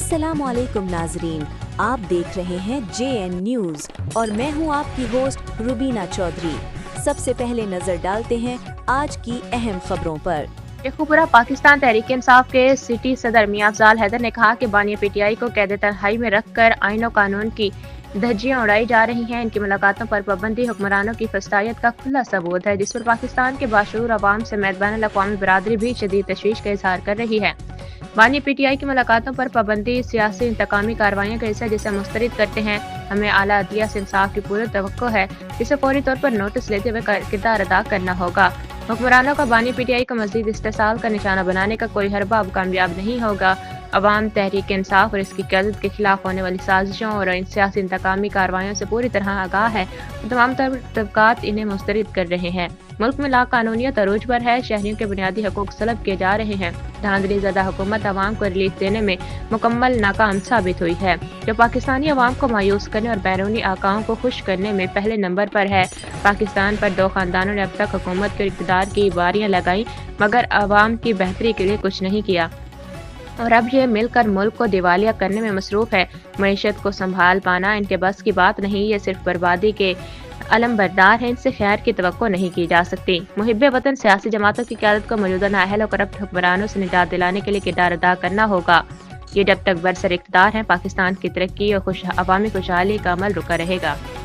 अस्सलाम वालेकुम नाजरीन, आप देख रहे हैं JN न्यूज़ और मैं हूं आपकी होस्ट रुबीना चौधरी। सबसे पहले नजर डालते हैं आज की अहम खबरों पर। शेखुपुरा पाकिस्तान तहरीक इंसाफ के सिटी सदर मियां अफजाल हैदर ने कहा कि बानी PTI को कैद तन्हाई में रखकर आईन और कानून की धज्जियां उड़ाई जा रही हैं। इनकी मुलाकातों पर पाबंदी हुक्मरानों की फस्तायत का खुला सबूत है, जिस पर पाकिस्तान के बाशऊर अवाम समेत बैनुल अक़वामी बिरादरी भी शदीद तशवीश का इजहार कर रही है। बानी PTI की मुलाकातों पर पाबंदी सियासी इंतकामी कार्रवाइयों का हिस्सा जिसे मुस्तरद करते हैं। हमें आला अदलिया से इंसाफ की पूरी तवक्को है, जिसे फौरी तौर पर नोटिस लेते हुए किरदार अदा करना होगा। हुक्मरानों का बानी PTI को मज़ीद इस्तेसाल का निशाना बनाने का कोई हरबा अब कामयाब नहीं होगा। अवाम तहरीक इंसाफ और इसकी क़यादत के खिलाफ होने वाली साजिशों और इन सियासी इंतकामी कार्रवाइयों से पूरी तरह आगाह है। तमाम तबकात इन्हें मुस्तरद कर रहे हैं। मुल्क में लाकानूनियत अरूज पर है, शहरियों के बुनियादी हकूक सलब किए जा रहे हैं। धांधली ज़दा हुकूमत अवाम को रिलीफ देने में मुकम्मल नाकाम साबित हुई है, जो पाकिस्तानी अवाम को मायूस करने और बैरूनी आकाओं को खुश करने में पहले नंबर पर है। पाकिस्तान पर दो खानदानों ने अब तक हुकूमत के इक़्तिदार की बारियां लगाई, मगर अवाम की बेहतरी के लिए कुछ नहीं किया और अब ये मिलकर मुल्क को दिवालिया करने में मसरूफ़ है। मईशत को संभाल पाना इनके बस की बात नहीं, ये सिर्फ बर्बादी के अलमबरदार हैं। इनसे खैर की तवक्को नहीं की जा सकती। मुहिब्बे वतन सियासी जमातों की क़यादत को मौजूदा नाअहल और करप्ट हुक्मरानों से निजात दिलाने के लिए किरदार अदा करना होगा। ये जब तक बरसर इक़्तिदार हैं, पाकिस्तान की तरक्की और अवामी खुशहाली का अमल रुका रहेगा।